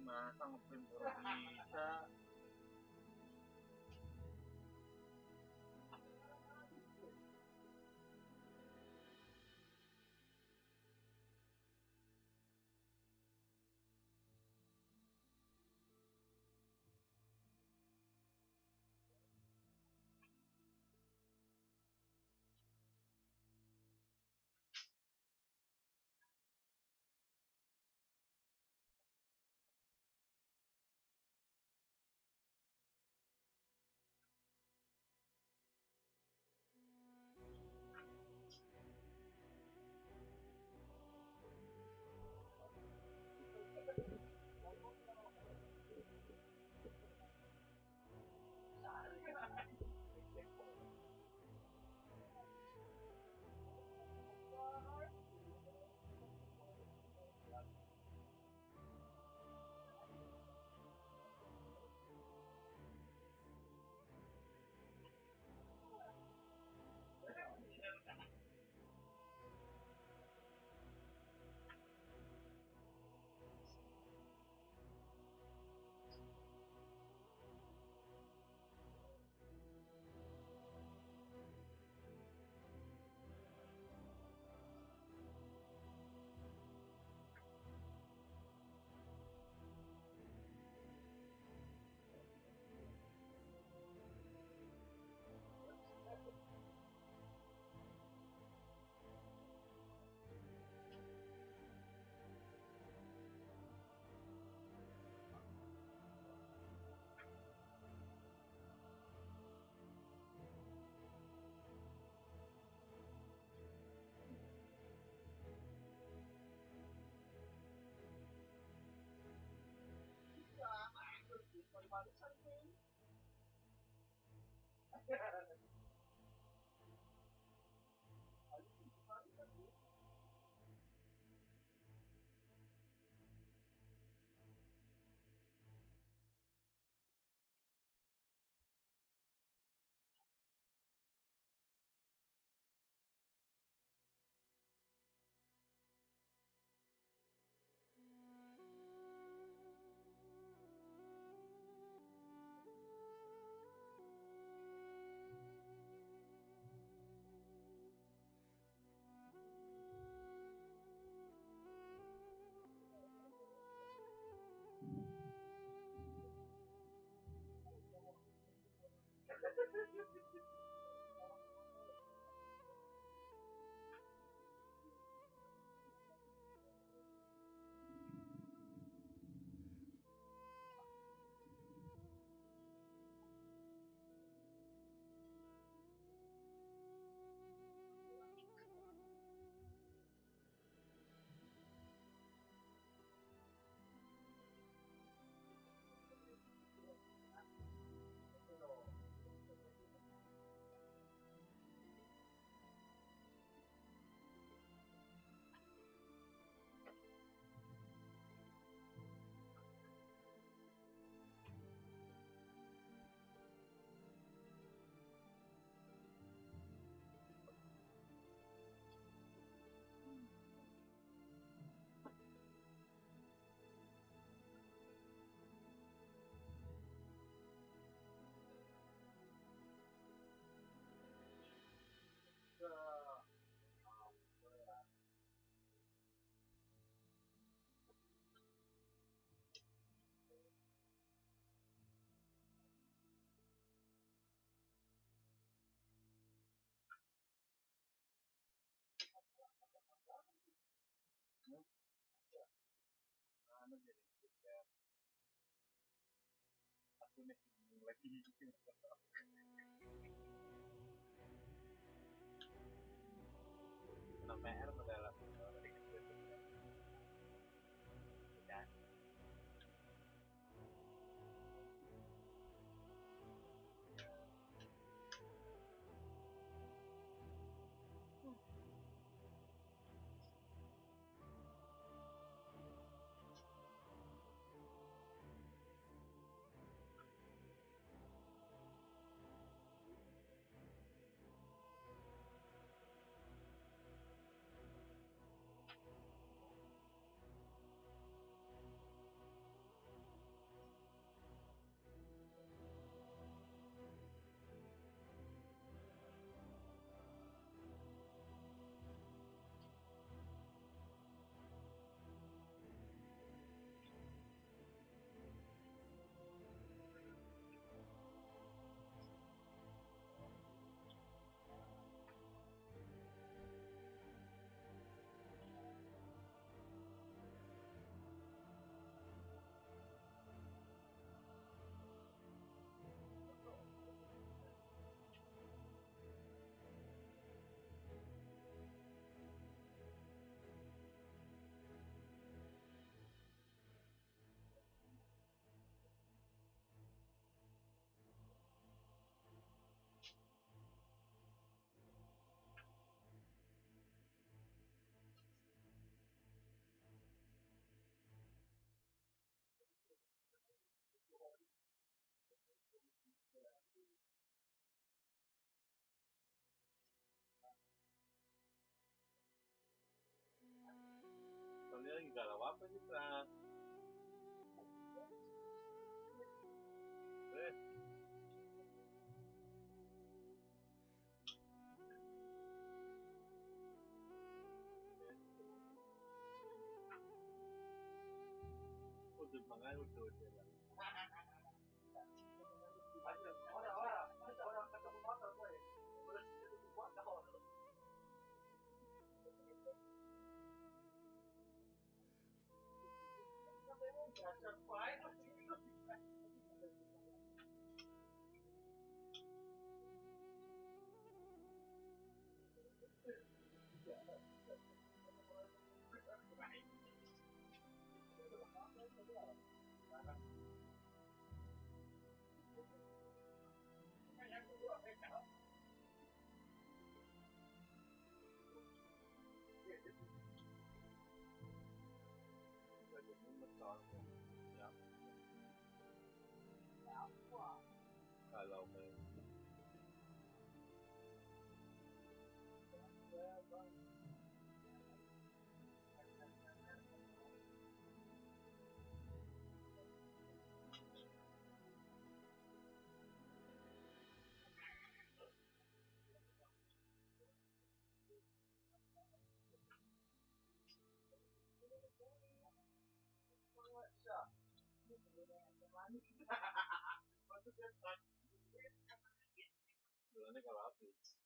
masa ngeprint baru bisa. Anu jadi aku nih lagi kena PR padahal aku tadi kan galau apa sih, Kak? Udah mangan udah lah. Orang ketemu motor gue. Terus itu buat kau. Kalau bulannya kalau habis.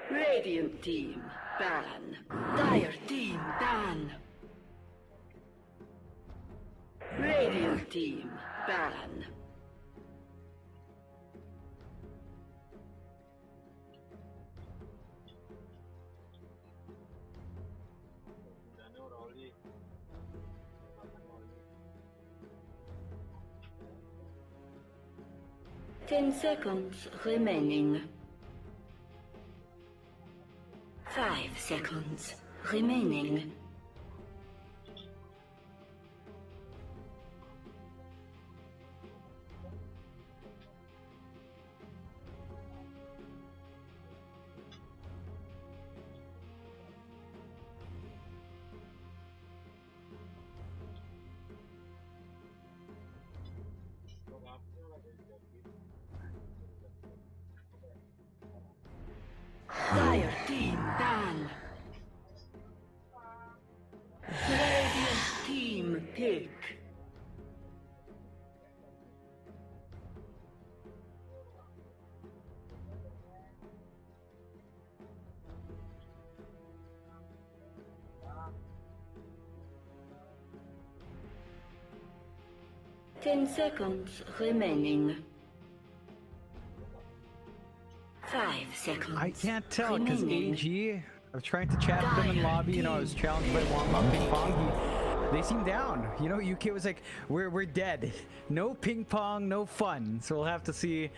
Radiant team, ban. Dire team, ban. Radiant team, ban. Bulannya orang oli. 10 seconds remaining. 5 seconds remaining. Dire team ban. Radiant team pick. Ten seconds remaining. 5 seconds. I can't tell because remaining. AG, I was trying to chat with them in lobby, you know, I was challenged by one ping pong. They seemed down. You know, UK was like, we're dead. No ping pong, no fun. So we'll have to see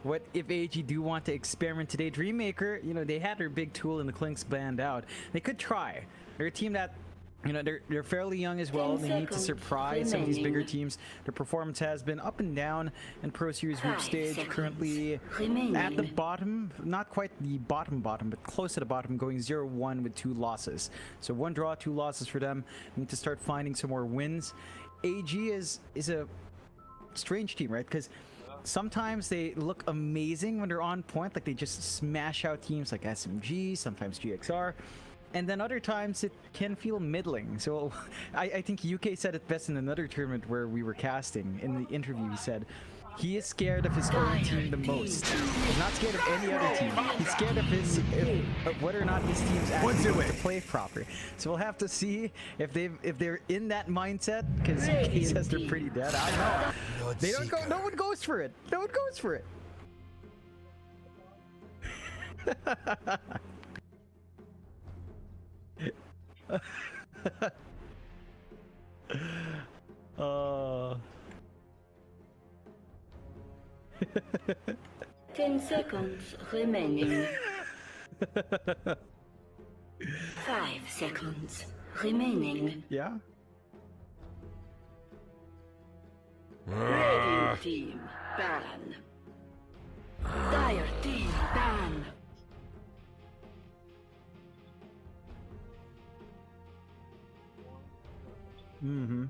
what if AG do want to experiment today. Dreammaker, you know, they had their big tool in the Clinks banned out. They could try. They're a team that, you know, they're fairly young as well. They need to surprise some of these bigger teams. Their performance has been up and down in Pro Series group stage. Currently at the bottom, not quite the bottom, but close to the bottom, going 0-1 with 2 losses. So 1 draw, 2 losses for them. Need to start finding some more wins. AG is a strange team, right? Because sometimes they look amazing when they're on point, like they just smash out teams like SMG, sometimes GXR. And then other times it can feel middling. So I think UK said it best in another tournament where we were casting. In the interview, he said he is scared of his own team the most. He's not scared of any other team. He's scared of his of whether or not his team's actually going to play proper. So we'll have to see if they're in that mindset, because he says they're pretty dead. I know. They don't go. No one goes for it. No one goes for it. uh... 10 seconds remaining. 5 seconds remaining. Yeah. Radiant team ban. Dire team ban. Mm-hmm.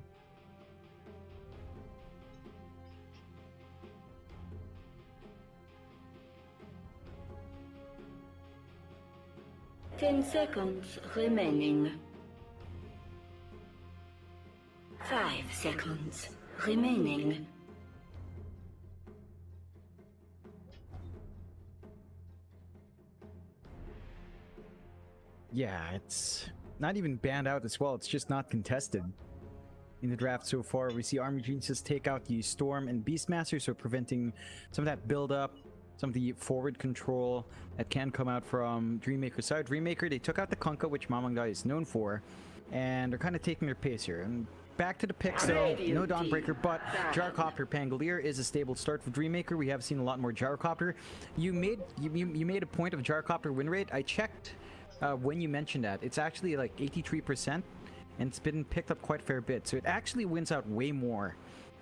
Ten seconds remaining. 5 seconds remaining. Yeah, it's not even banned out as well. It's just not contested. In the draft so far, we see Army Geniuses take out the Storm and Beastmaster, so preventing some of that build-up, some of the forward control that can come out from Dreammaker's side. Dreammaker, they took out the Kunkka, which Mamangdai is known for, and they're kind of taking their pace here. And back to the picks though, no Dawnbreaker, but Gyrocopter Pangolier is a stable start for Dreammaker. We have seen a lot more Gyrocopter. You made a point of Gyrocopter win rate. I checked when you mentioned that. It's actually like 83%, and it's been picked up quite a fair bit. So it actually wins out way more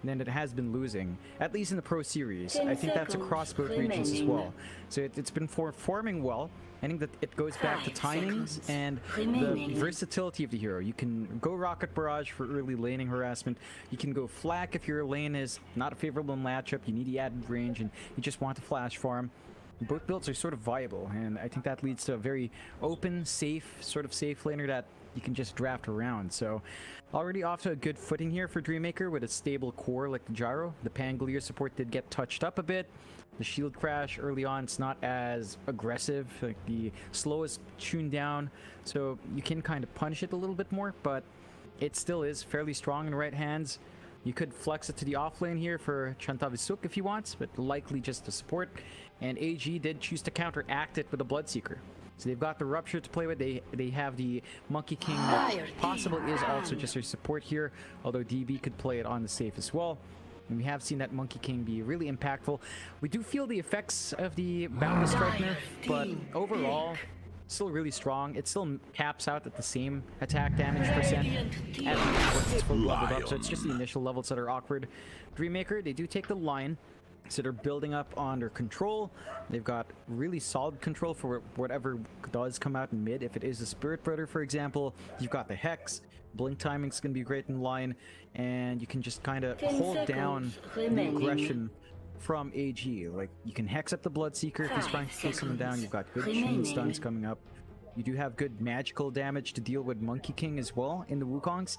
than it has been losing, at least in the Pro Series. I think that's across both regions as well. So it's been performing well. I think that it goes back to timings and the versatility of the hero. You can go Rocket Barrage for early laning harassment. You can go Flak if your lane is not a favorable in matchup. You need the added range and you just want to flash farm. Both builds are sort of viable, and I think that leads to a very open, safe, sort of safe laner that you can just draft around. So already off to a good footing here for Dreammaker with a stable core like the Gyro. The Pangolier support did get touched up a bit. The shield crash early on, it's not as aggressive. Like the slow is tuned down, so you can kind of punish it a little bit more, but it still is fairly strong in the right hands. You could flex it to the off lane here for Chantavisuk if he wants, but likely just to support. And AG did choose to counteract it with a Bloodseeker. So they've got the Rupture to play with. They have the Monkey King that possibly is also just their support here, although DB could play it on the safe as well. And we have seen that Monkey King be really impactful. We do feel the effects of the Boundless Strike nerf, but overall, still really strong. It still caps out at the same attack damage percent as once it's fully leveled up, so it's just the initial levels that are awkward. Dreammaker, they do take the line, so they're building up on their control. They've got really solid control for whatever does come out in mid. If it is a Spirit Brother, for example, you've got the Hex. Blink timing's gonna be great in line, and you can just kind of hold down the aggression from AG. Like, you can Hex up the Bloodseeker if he's trying to take someone down. You've got good chain stuns coming up. You do have good magical damage to deal with Monkey King as well in the Wukongs.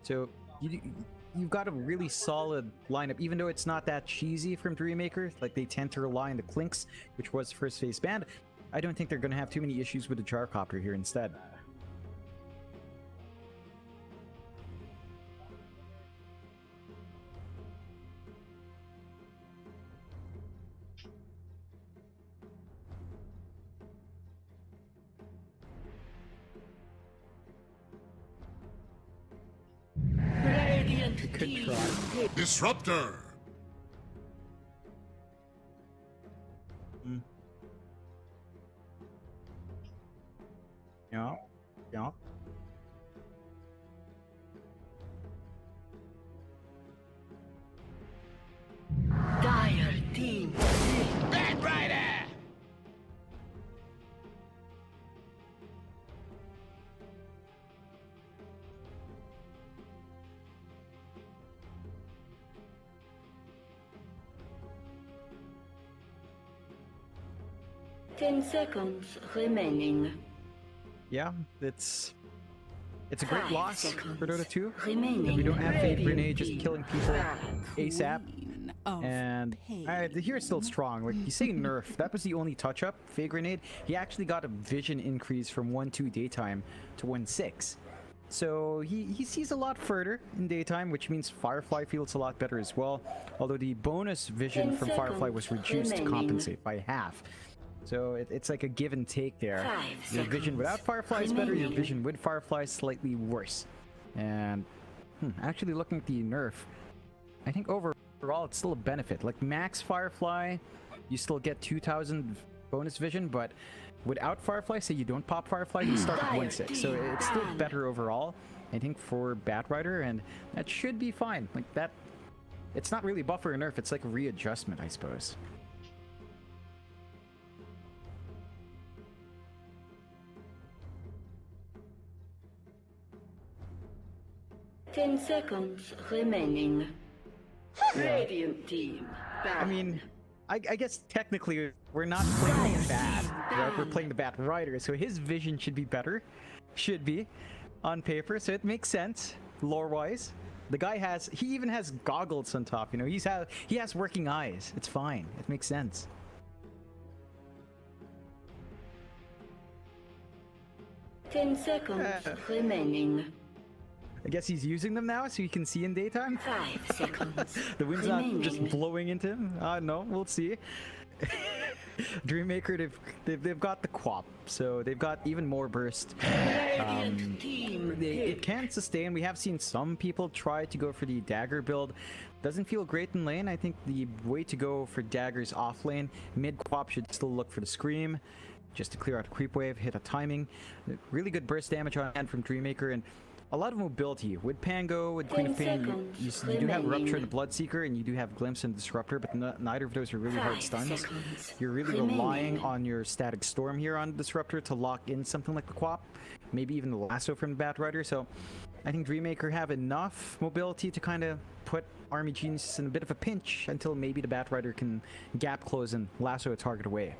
So you've got a really solid lineup, even though it's not that cheesy from Dreammaker. Like, they tend to rely on the Clinks, which was first phase banned. I don't think they're going to have too many issues with the Gyrocopter here instead. Good try. Disruptor! Yeah. Yeah. Dire team. Bad Rider! Ten seconds remaining. Yeah, it's a great 5 loss seconds for Dota 2. remaining. We don't have Fade Grenade just killing people ASAP. Of And the hero's still strong. Like, you say nerf, that was the only touch-up. Fade Grenade, he actually got a vision increase from 1-2 daytime to 1-6. So he sees a lot further in daytime, which means Firefly feels a lot better as well. Although the bonus vision 10 from Firefly was seconds reduced to remaining. compensate by half. So it's like a give and take there. 5 Your vision seconds without Firefly is better, your remaining. vision with Firefly is slightly worse. And actually looking at the nerf, I think overall it's still a benefit. Like max Firefly, you still get 2000 bonus vision, but without Firefly, say you don't pop Firefly, you start with 1/6. So it's still better overall, I think, for Batrider, and that should be fine. Like that, it's not really buff or nerf, it's like a readjustment, I suppose. Ten seconds remaining. Radiant team. I mean, I guess technically we're not playing the Bat, right? We're playing the Bat Rider, so his vision should be better. Should be, on paper, so it makes sense, lore-wise. The guy he even has goggles on top, you know, he has working eyes. It's fine, it makes sense. Ten seconds remaining. I guess he's using them now so he can see in daytime? 5 seconds The wind's not just remaining. blowing into him? No, we'll see. Dreammaker, they've got the Quap, so they've got even more burst. Radiant team. It can sustain. We have seen some people try to go for the dagger build. Doesn't feel great in lane. I think the way to go for daggers off lane. Mid Quap should still look for the Scream, just to clear out a creep wave, hit a timing. Really good burst damage on hand from Dreammaker, and a lot of mobility. With Pango, with Queen of 10 Pain, you seconds do have Rupture and remaining. Bloodseeker, and you do have Glimpse and Disruptor, but neither of those are really hard 5 stuns. seconds You're really remaining. relying on your Static Storm here on Disruptor to lock in something like the Quap, maybe even the Lasso from the Batrider. So I think Dreammaker have enough mobility to kind of put Army Genius in a bit of a pinch until maybe the Batrider can gap close and lasso a target away.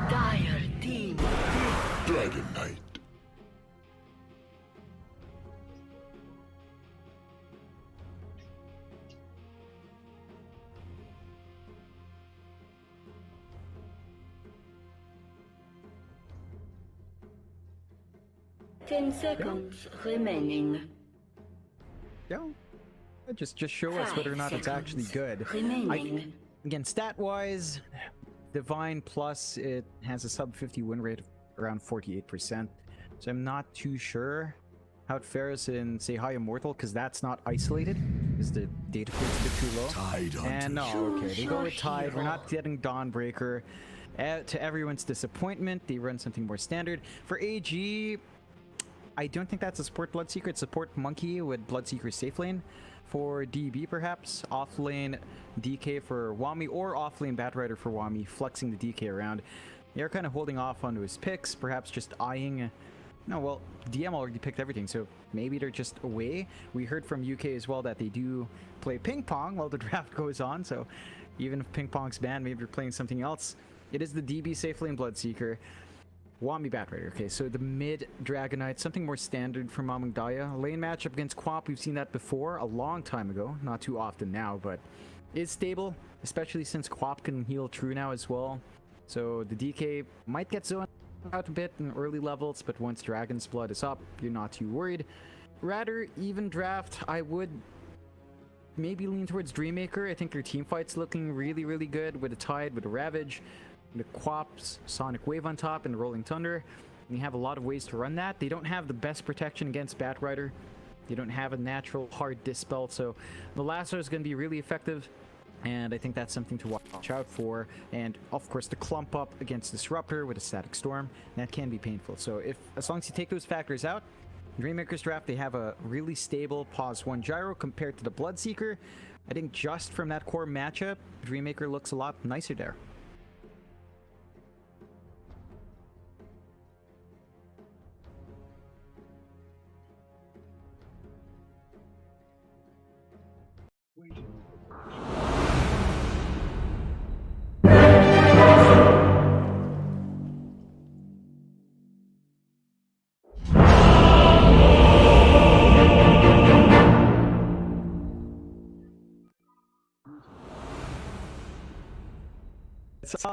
Dire team. Dragon Knight. Ten seconds remaining. Yeah, just show us whether or not it's actually good. Remaining. Again, stat-wise, Divine Plus, it has a sub 50 win rate of around 48%. So I'm not too sure how it fares in, say, High Immortal, because that's not isolated, because the data point's a bit too low. Tide And no, hunters. okay, they go with Tide. We're not getting Dawnbreaker. To everyone's disappointment, they run something more standard. For AG, I don't think that's a support Bloodseeker. It's support Monkey with Bloodseeker safe lane. For DB, perhaps off lane DK for Wami, or off lane Batrider for Wami, flexing the DK around. They're kind of holding off onto his picks, perhaps just eyeing. No, well, DM already picked everything, so maybe they're just away. We heard from UK as well that they do play ping pong while the draft goes on, so even if ping pong's banned, maybe they're playing something else. It is the DB safe lane Bloodseeker. Wami Batrider. Okay, so the mid Dragon Knight, something more standard for Mamang Daya. Lane matchup against Quap, we've seen that before a long time ago. Not too often now, but is stable, especially since Quap can heal True now as well. So the DK might get zoned out a bit in early levels, but once Dragon's Blood is up, you're not too worried. Rather even draft, I would maybe lean towards Dreammaker. I think their team fight's looking really, really good with the Tide, with the Ravage, the Quaps, Sonic Wave on top, and the Rolling Thunder. And you have a lot of ways to run that. They don't have the best protection against Batrider. They don't have a natural hard dispel, so the Lasso is going to be really effective. And I think that's something to watch out for. And of course, the clump up against Disruptor with a Static Storm, that can be painful. So as long as you take those factors out, Dreammaker's draft, they have a really stable pause 1 gyro compared to the Bloodseeker. I think just from that core matchup, Dreammaker looks a lot nicer there.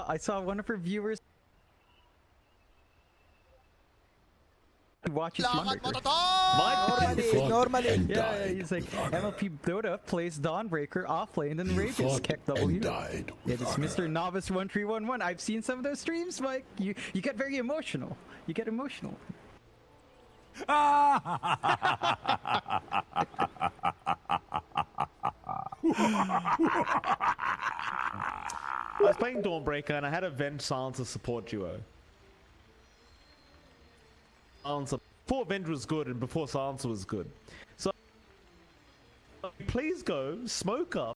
I saw one of her viewers watches Lakad mo, Dawnbreaker. Totong! Normally. And Yeah, died. he's like MLP Dota plays Dawnbreaker offlane and You rages fought Keck and W. died Yeah, this with Mr. honor. Novice 1311. I've seen some of those streams, Mike. You get very emotional. You get emotional. I was playing Dawnbreaker and I had a Venge Silencer support duo. Silencer. Before Venge was good and before Silencer was good. So please go smoke up.